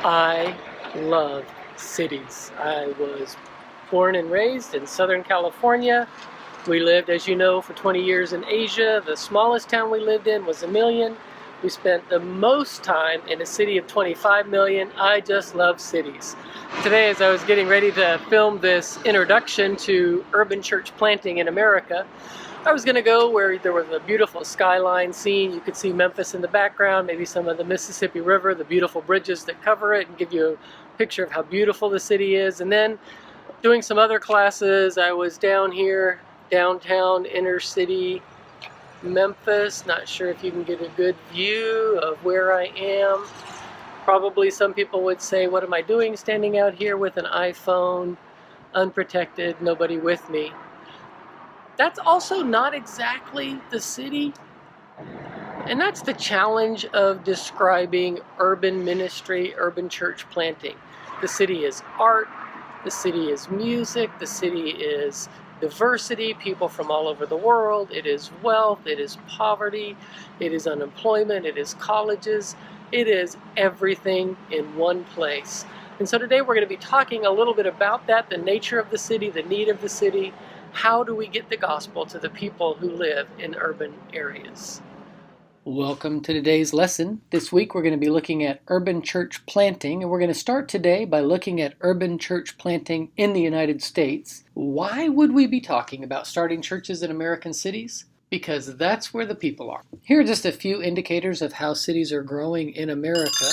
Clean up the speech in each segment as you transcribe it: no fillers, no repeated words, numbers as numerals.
I love cities. I was born and raised in Southern California. We lived, as you know, for 20 years in Asia. The smallest town we lived in was 1 million. We spent the most time in a city of 25 million. I just love cities. Today, as I was getting ready to film this introduction to urban church planting in America, I was going to go where there was a beautiful skyline scene. You could see Memphis in the background, maybe some of the Mississippi River, the beautiful bridges that cover it, and give you a picture of how beautiful the city is. And then doing some other classes, I was down here, downtown, inner city, Memphis. Not sure if you can get a good view of where I am. Probably some people would say, what am I doing standing out here with an iPhone, unprotected, nobody with me? That's also not exactly the city. And that's the challenge of describing urban ministry, urban church planting. The city is art, the city is music, the city is diversity, people from all over the world, it is wealth, it is poverty, it is unemployment, it is colleges, it is everything in one place. And so today we're going to be talking a little bit about that, the nature of the city, the need of the city. How do we get the gospel to the people who live in urban areas? Welcome to today's lesson. This week we're going to be looking at urban church planting, and we're going to start today by looking at urban church planting in the United States. Why would we be talking about starting churches in American cities? Because that's where the people are. Here are just a few indicators of how cities are growing in America.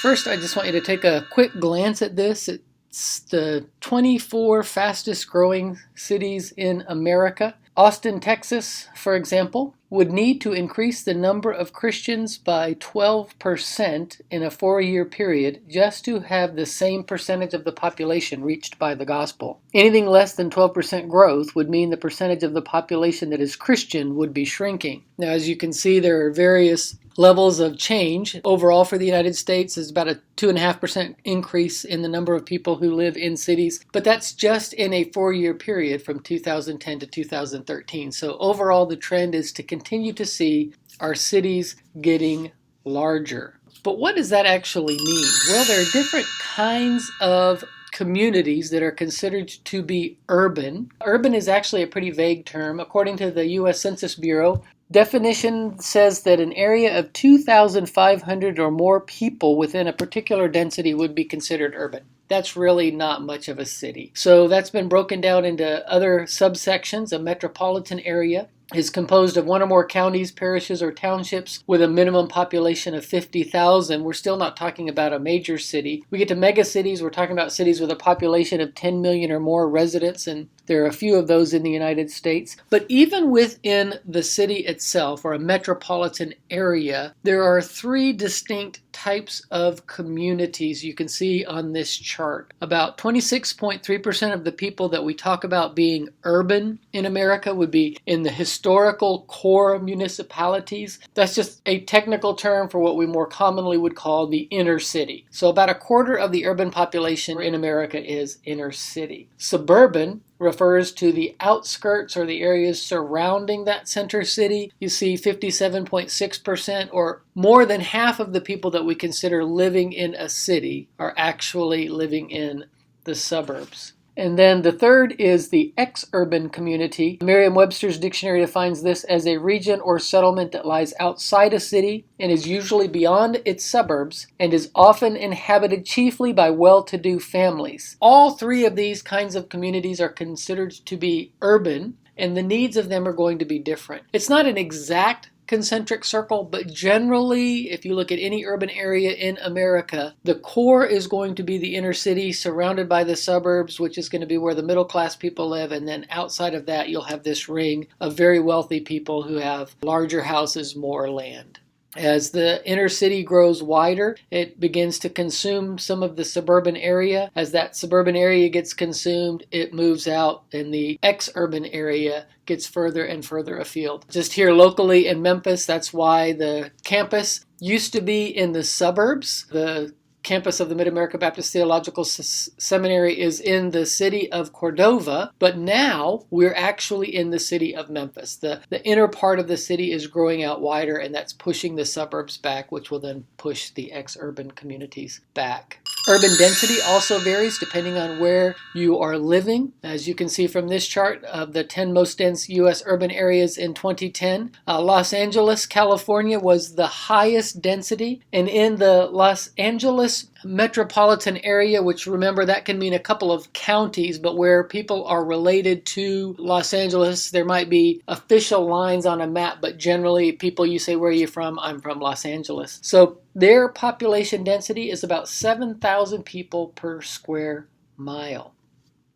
First, I just want you to take a quick glance at this. It's the 24 fastest growing cities in America. Austin, Texas, for example, would need to increase the number of Christians by 12% in a 4-year period just to have the same percentage of the population reached by the gospel. Anything less than 12% growth would mean the percentage of the population that is Christian would be shrinking. Now, as you can see, there are various levels of change. Overall for the United States is about a 2.5% increase in the number of people who live in cities, but that's just in a 4-year period from 2010 to 2013. So overall the trend is to continue to see our cities getting larger. But what does that actually mean? Well, there are different kinds of communities that are considered to be urban. Urban is actually a pretty vague term. According to the U.S. Census Bureau, definition says that an area of 2,500 or more people within a particular density would be considered urban. That's really not much of a city. So that's been broken down into other subsections. A metropolitan area is composed of one or more counties, parishes, or townships with a minimum population of 50,000. We're still not talking about a major city. We get to megacities, we're talking about cities with a population of 10 million or more residents, and there are a few of those in the United States. But even within the city itself, or a metropolitan area, there are 3 distinct types of communities you can see on this chart. About 26.3% of the people that we talk about being urban in America would be in the historical core municipalities. That's just a technical term for what we more commonly would call the inner city. So about a quarter of the urban population in America is inner city. Suburban refers to the outskirts or the areas surrounding that center city. You see 57.6%, or more than half of the people that we consider living in a city are actually living in the suburbs. And then the third is the ex-urban community. Merriam-Webster's dictionary defines this as a region or settlement that lies outside a city and is usually beyond its suburbs and is often inhabited chiefly by well-to-do families. All 3 of these kinds of communities are considered to be urban, and the needs of them are going to be different. It's not an exact concentric circle, but generally, if you look at any urban area in America, the core is going to be the inner city surrounded by the suburbs, which is going to be where the middle class people live, and then outside of that you'll have this ring of very wealthy people who have larger houses, more land. As the inner city grows wider, it begins to consume some of the suburban area. As that suburban area gets consumed, it moves out, and the ex-urban area gets further and further afield. Just here locally in Memphis, that's why the campus used to be in the suburbs. The campus of the Mid-America Baptist Theological Seminary is in the city of Cordova, but now we're actually in the city of Memphis. The inner part of the city is growing out wider, and that's pushing the suburbs back, which will then push the ex-urban communities back. Urban density also varies depending on where you are living. As you can see from this chart of the 10 most dense U.S. urban areas in 2010, Los Angeles, California was the highest density. And in the Los Angeles metropolitan area, which remember that can mean a couple of counties, but where people are related to Los Angeles, there might be official lines on a map, but generally people, you say, where are you from? I'm from Los Angeles. So their population density is about 7,000 people per square mile.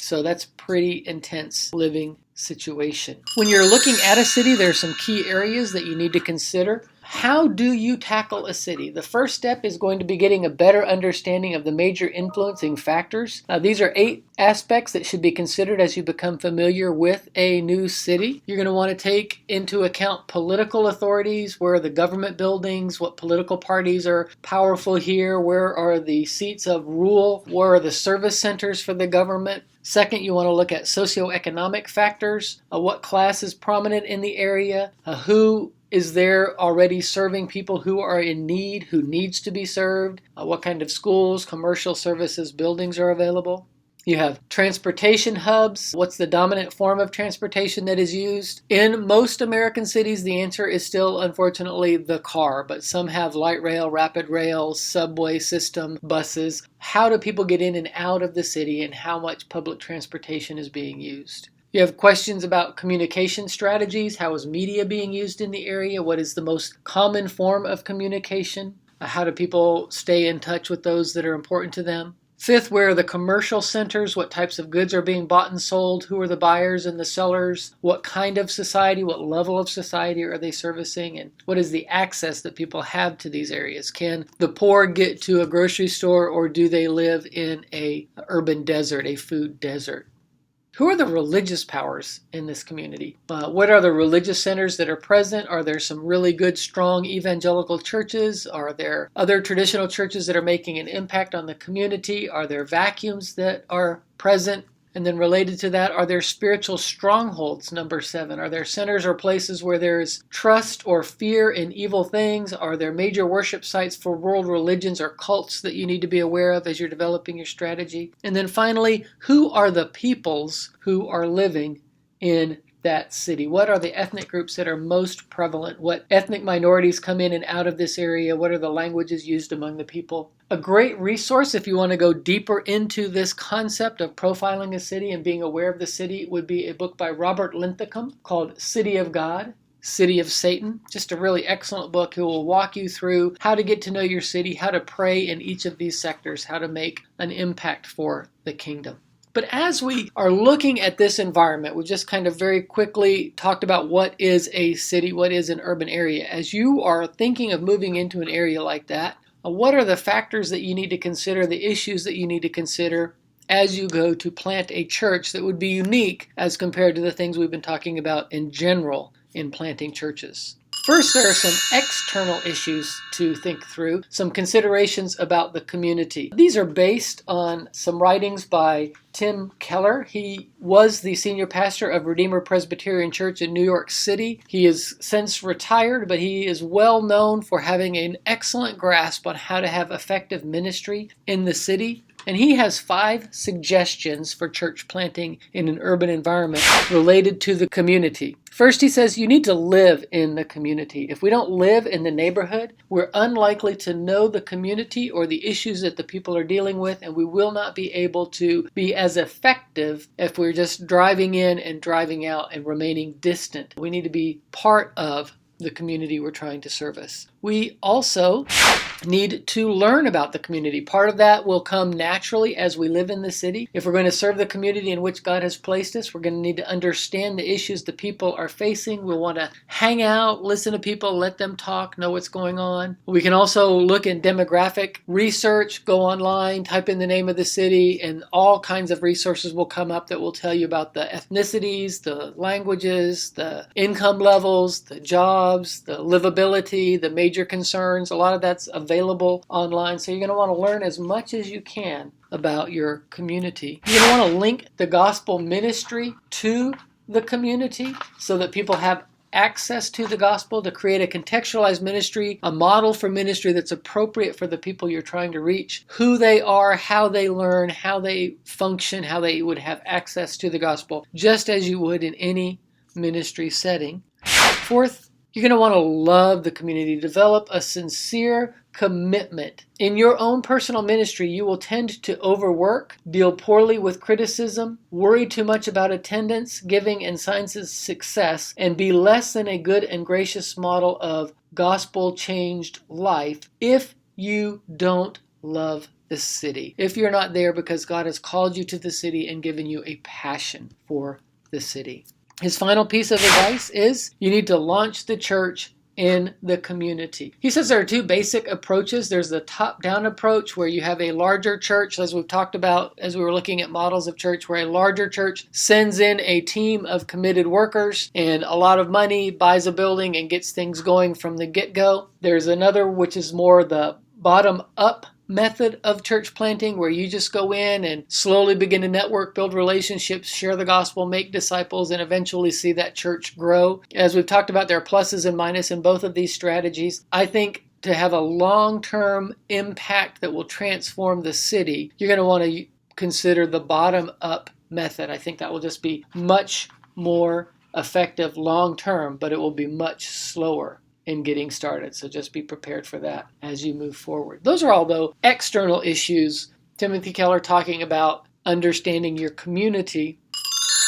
So that's pretty intense living situation. When you're looking at a city, there are some key areas that you need to consider. How do you tackle a city? The first step is going to be getting a better understanding of the major influencing factors. These are 8 aspects that should be considered as you become familiar with a new city. You're going to want to take into account political authorities, where are the government buildings, what political parties are powerful here, where are the seats of rule, where are the service centers for the government. Second, you want to look at socioeconomic factors, what class is prominent in the area, who is there already serving people who are in need, who needs to be served, what kind of schools, commercial services, buildings are available. You have transportation hubs. What's the dominant form of transportation that is used? In most American cities, the answer is still, unfortunately, the car, but some have light rail, rapid rail, subway system, buses. How do people get in and out of the city, and how much public transportation is being used? You have questions about communication strategies. How is media being used in the area? What is the most common form of communication? How do people stay in touch with those that are important to them? Fifth, where are the commercial centers? What types of goods are being bought and sold? Who are the buyers and the sellers? What kind of society, what level of society are they servicing? And what is the access that people have to these areas? Can the poor get to a grocery store, or do they live in an urban desert, a food desert? Who are the religious powers in this community? What are the religious centers that are present? Are there some really good, strong evangelical churches? Are there other traditional churches that are making an impact on the community? Are there vacuums that are present? And then related to that, are there spiritual strongholds, number 7? Are there centers or places where there is trust or fear in evil things? Are there major worship sites for world religions or cults that you need to be aware of as you're developing your strategy? And then finally, who are the peoples who are living in that city? What are the ethnic groups that are most prevalent? What ethnic minorities come in and out of this area? What are the languages used among the people? A great resource if you want to go deeper into this concept of profiling a city and being aware of the city would be a book by Robert Linthicum called City of God, City of Satan. Just a really excellent book who will walk you through how to get to know your city, how to pray in each of these sectors, how to make an impact for the kingdom. But as we are looking at this environment, we've just kind of very quickly talked about what is a city, what is an urban area. As you are thinking of moving into an area like that, what are the factors that you need to consider, the issues that you need to consider as you go to plant a church that would be unique as compared to the things we've been talking about in general in planting churches? First, there are some external issues to think through, some considerations about the community. These are based on some writings by Tim Keller. He was the senior pastor of Redeemer Presbyterian Church in New York City. He is since retired, but he is well known for having an excellent grasp on how to have effective ministry in the city. And he has 5 suggestions for church planting in an urban environment related to the community. First, he says you need to live in the community. If we don't live in the neighborhood, we're unlikely to know the community or the issues that the people are dealing with, and we will not be able to be as effective if we're just driving in and driving out and remaining distant. We need to be part of the community we're trying to service. We also need to learn about the community. Part of that will come naturally as we live in the city. If we're going to serve the community in which God has placed us, we're going to need to understand the issues the people are facing. We'll want to hang out, listen to people, let them talk, know what's going on. We can also look in demographic research, go online, type in the name of the city, and all kinds of resources will come up that will tell you about the ethnicities, the languages, the income levels, the jobs, the livability, the major concerns. A lot of that's available available online. So you're going to want to learn as much as you can about your community. You're going to want to link the gospel ministry to the community so that people have access to the gospel, to create a contextualized ministry, a model for ministry that's appropriate for the people you're trying to reach, who they are, how they learn, how they function, how they would have access to the gospel, just as you would in any ministry setting. Fourth, you're going to want to love the community, develop a sincere commitment. In your own personal ministry, you will tend to overwork, deal poorly with criticism, worry too much about attendance, giving, and signs of success, and be less than a good and gracious model of gospel-changed life if you don't love the city. If you're not there because God has called you to the city and given you a passion for the city. His final piece of advice is you need to launch the church in the community. He says there are two basic approaches. There's the top-down approach where you have a larger church, as we've talked about as we were looking at models of church, where a larger church sends in a team of committed workers and a lot of money, buys a building, and gets things going from the get-go. There's another which is more the bottom-up method of church planting, where you just go in and slowly begin to network, build relationships, share the gospel, make disciples, and eventually see that church grow. As we've talked about, there are pluses and minuses in both of these strategies. I think to have a long-term impact that will transform the city, you're going to want to consider the bottom-up method. I think that will just be much more effective long-term, but it will be much slower in getting started. So just be prepared for that as you move forward. Those are all, though, external issues. Timothy Keller talking about understanding your community.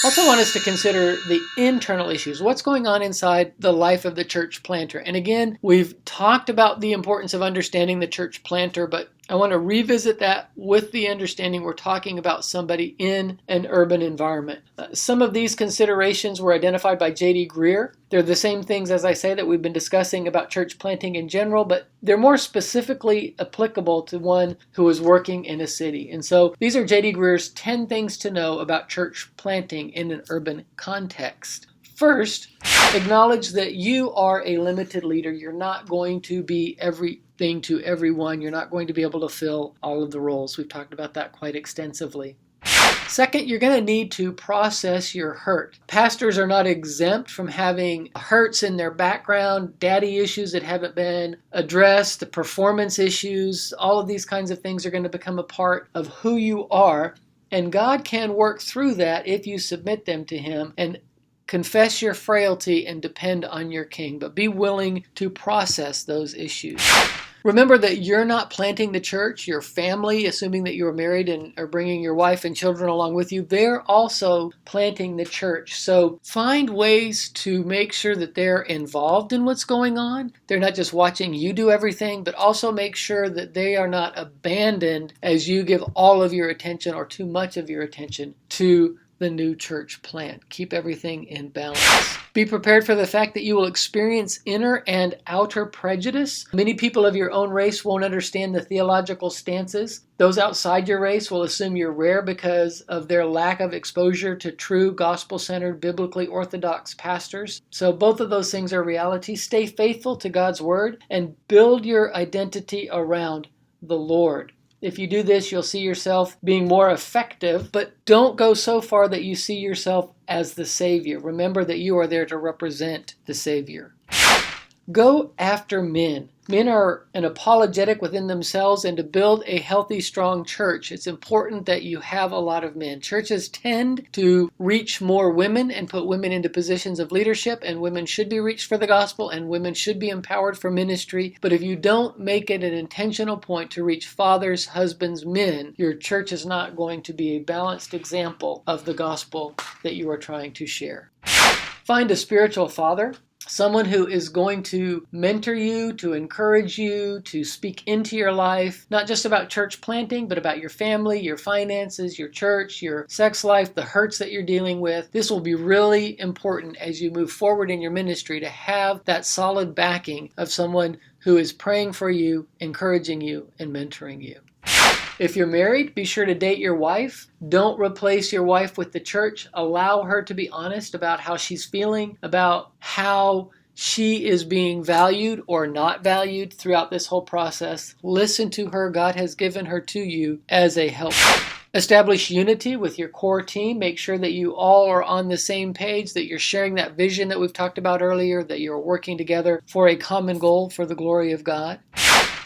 Also want us to consider the internal issues. What's going on inside the life of the church planter? And again, we've talked about the importance of understanding the church planter, but I want to revisit that with the understanding we're talking about somebody in an urban environment. Some of these considerations were identified by J.D. Greear. They're the same things, as I say, that we've been discussing about church planting in general, but they're more specifically applicable to one who is working in a city. And so these are J.D. Greear's 10 things to know about church planting in an urban context. First, acknowledge that you are a limited leader. You're not going to be everything to everyone. You're not going to be able to fill all of the roles. We've talked about that quite extensively. Second, you're going to need to process your hurt. Pastors are not exempt from having hurts in their background, daddy issues that haven't been addressed, the performance issues. All of these kinds of things are going to become a part of who you are. And God can work through that if you submit them to Him and confess your frailty and depend on your King, but be willing to process those issues. Remember that you're not planting the church. Your family, assuming that you're married and are bringing your wife and children along with you, they're also planting the church. So find ways to make sure that they're involved in what's going on. They're not just watching you do everything, but also make sure that they are not abandoned as you give all of your attention or too much of your attention to the new church plant. Keep everything in balance. Be prepared for the fact that you will experience inner and outer prejudice. Many people of your own race won't understand the theological stances. Those outside your race will assume you're rare because of their lack of exposure to true gospel-centered, biblically orthodox pastors. So both of those things are reality. Stay faithful to God's word and build your identity around the Lord. If you do this, you'll see yourself being more effective, but don't go so far that you see yourself as the Savior. Remember that you are there to represent the Savior. Go after men. Men are an apologetic within themselves, and to build a healthy, strong church, it's important that you have a lot of men. Churches tend to reach more women and put women into positions of leadership, and women should be reached for the gospel, and women should be empowered for ministry. But if you don't make it an intentional point to reach fathers, husbands, men, your church is not going to be a balanced example of the gospel that you are trying to share. Find a spiritual father. Someone who is going to mentor you, to encourage you, to speak into your life, not just about church planting, but about your family, your finances, your church, your sex life, the hurts that you're dealing with. This will be really important as you move forward in your ministry to have that solid backing of someone who is praying for you, encouraging you, and mentoring you. If you're married, be sure to date your wife. Don't replace your wife with the church. Allow her to be honest about how she's feeling, about how she is being valued or not valued throughout this whole process. Listen to her. God has given her to you as a helper. Establish unity with your core team. Make sure that you all are on the same page, that you're sharing that vision that we've talked about earlier, that you're working together for a common goal for the glory of God.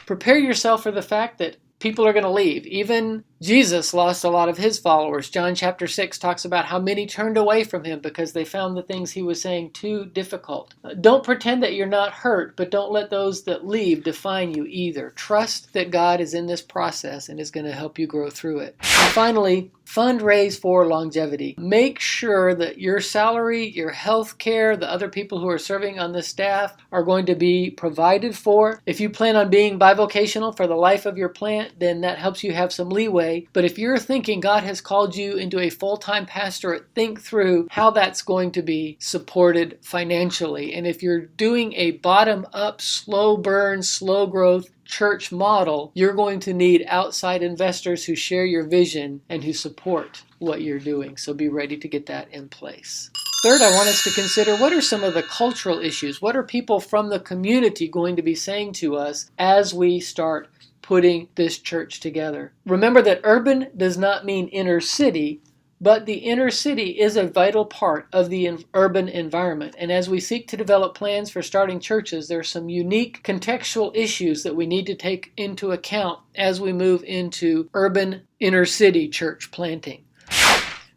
Prepare yourself for the fact that people are going to leave. Even Jesus lost a lot of his followers. John chapter 6 talks about how many turned away from him because they found the things he was saying too difficult. Don't pretend that you're not hurt, but don't let those that leave define you either. Trust that God is in this process and is going to help you grow through it. And finally, fundraise for longevity. Make sure that your salary, your health care, the other people who are serving on the staff are going to be provided for. If you plan on being bivocational for the life of your plant, then that helps you have some leeway. But if you're thinking God has called you into a full-time pastorate, think through how that's going to be supported financially. And if you're doing a bottom-up, slow burn, slow growth church model, you're going to need outside investors who share your vision and who support what you're doing. So be ready to get that in place. Third, I want us to consider, what are some of the cultural issues? What are people from the community going to be saying to us as we start putting this church together? Remember that urban does not mean inner city, but the inner city is a vital part of the urban environment. And as we seek to develop plans for starting churches, there are some unique contextual issues that we need to take into account as we move into urban inner city church planting.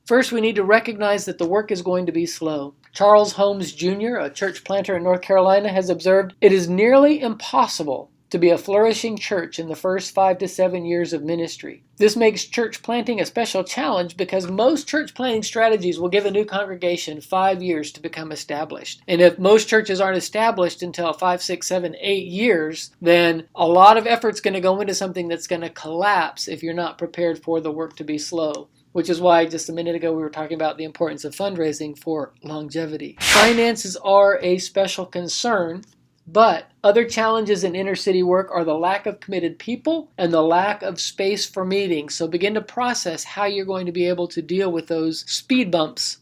First, we need to recognize that the work is going to be slow. Charles Holmes Jr., a church planter in North Carolina, has observed, "It is nearly impossible to be a flourishing church in the first 5 to 7 years of ministry." This makes church planting a special challenge because most church planting strategies will give a new congregation 5 years to become established. And if most churches aren't established until 5, 6, 7, 8 years, then a lot of effort's going to go into something that's going to collapse if you're not prepared for the work to be slow. Which is why just a minute ago we were talking about the importance of fundraising for longevity. Finances are a special concern, but other challenges in inner city work are the lack of committed people and the lack of space for meetings. So begin to process how you're going to be able to deal with those speed bumps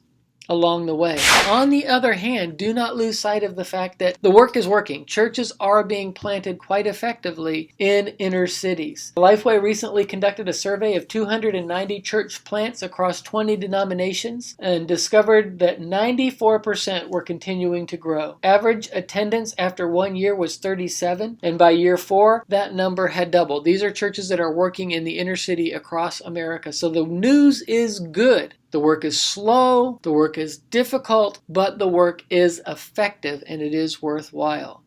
along the way. On the other hand, do not lose sight of the fact that the work is working. Churches are being planted quite effectively in inner cities. Lifeway recently conducted a survey of 290 church plants across 20 denominations and discovered that 94% were continuing to grow. Average attendance after 1 year was 37, and by year 4, that number had doubled. These are churches that are working in the inner city across America. So the news is good. The work is slow, the work is difficult, but the work is effective and it is worthwhile.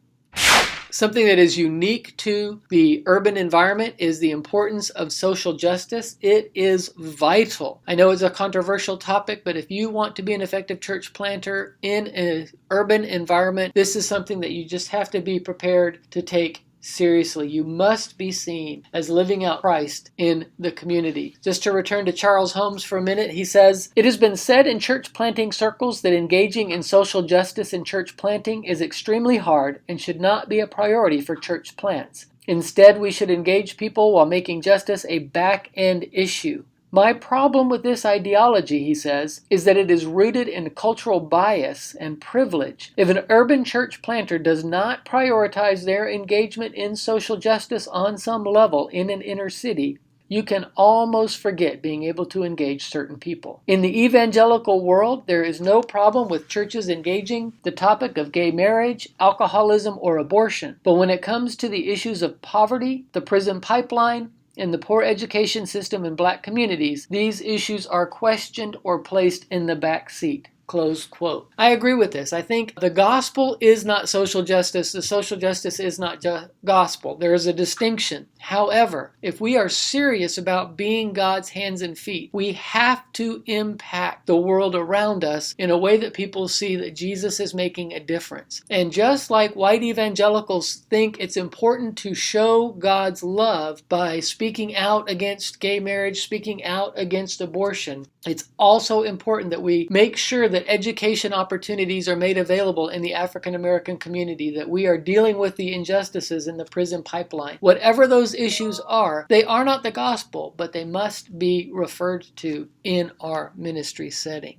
Something that is unique to the urban environment is the importance of social justice. It is vital. I know it's a controversial topic, but if you want to be an effective church planter in an urban environment, this is something that you just have to be prepared to take seriously. You must be seen as living out Christ in the community. Just to return to Charles Holmes for a minute, he says, "It has been said in church planting circles that engaging in social justice in church planting is extremely hard and should not be a priority for church plants. Instead, we should engage people while making justice a back-end issue. My problem with this ideology," he says, "is that it is rooted in cultural bias and privilege. If an urban church planter does not prioritize their engagement in social justice on some level in an inner city, you can almost forget being able to engage certain people. In the evangelical world, there is no problem with churches engaging the topic of gay marriage, alcoholism, or abortion. But when it comes to the issues of poverty, the prison pipeline, and the poor education system in black communities, these issues are questioned or placed in the back seat." Close quote. I agree with this. I think the gospel is not social justice. The social justice is not gospel. There is a distinction. However, if we are serious about being God's hands and feet, we have to impact the world around us in a way that people see that Jesus is making a difference. And just like white evangelicals think it's important to show God's love by speaking out against gay marriage, speaking out against abortion, it's also important that we make sure that education opportunities are made available in the African American community, that we are dealing with the injustices in the prison pipeline. Whatever those issues are, they are not the gospel, but they must be referred to in our ministry setting.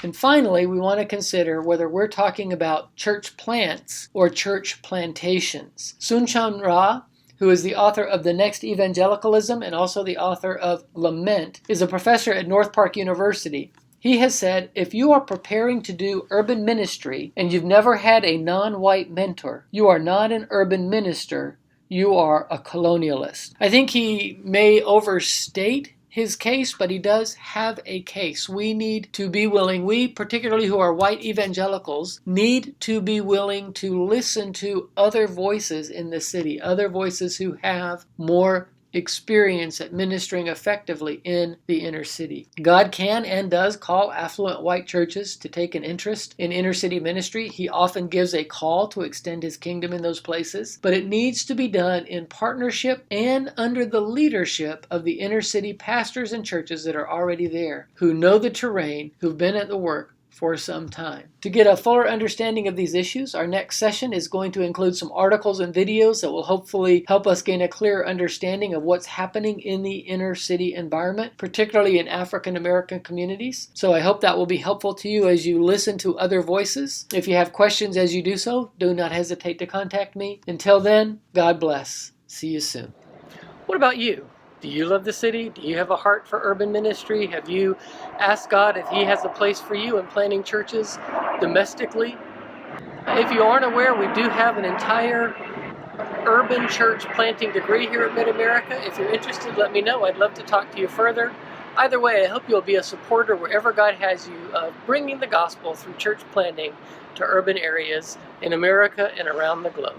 And finally, we want to consider whether we're talking about church plants or church plantations. Soong-Chan Rah, who is the author of The Next Evangelicalism and also the author of Lament, is a professor at North Park University. He has said, if you are preparing to do urban ministry and you've never had a non-white mentor, you are not an urban minister, you are a colonialist. I think he may overstate his case, but he does have a case. We need to be willing, we particularly who are white evangelicals, need to be willing to listen to other voices in the city, other voices who have more experience at ministering effectively in the inner city. God can and does call affluent white churches to take an interest in inner city ministry. He often gives a call to extend his kingdom in those places, but it needs to be done in partnership and under the leadership of the inner city pastors and churches that are already there, who know the terrain, who've been at the work for some time. To get a fuller understanding of these issues, our next session is going to include some articles and videos that will hopefully help us gain a clearer understanding of what's happening in the inner city environment, particularly in African American communities. So I hope that will be helpful to you as you listen to other voices. If you have questions as you do so, do not hesitate to contact me. Until then, God bless. See you soon. What about you? Do you love the city? Do you have a heart for urban ministry? Have you asked God if He has a place for you in planting churches domestically? If you aren't aware, we do have an entire urban church planting degree here at Mid-America. If you're interested, let me know. I'd love to talk to you further. Either way, I hope you'll be a supporter wherever God has you of bringing the gospel through church planting to urban areas in America and around the globe.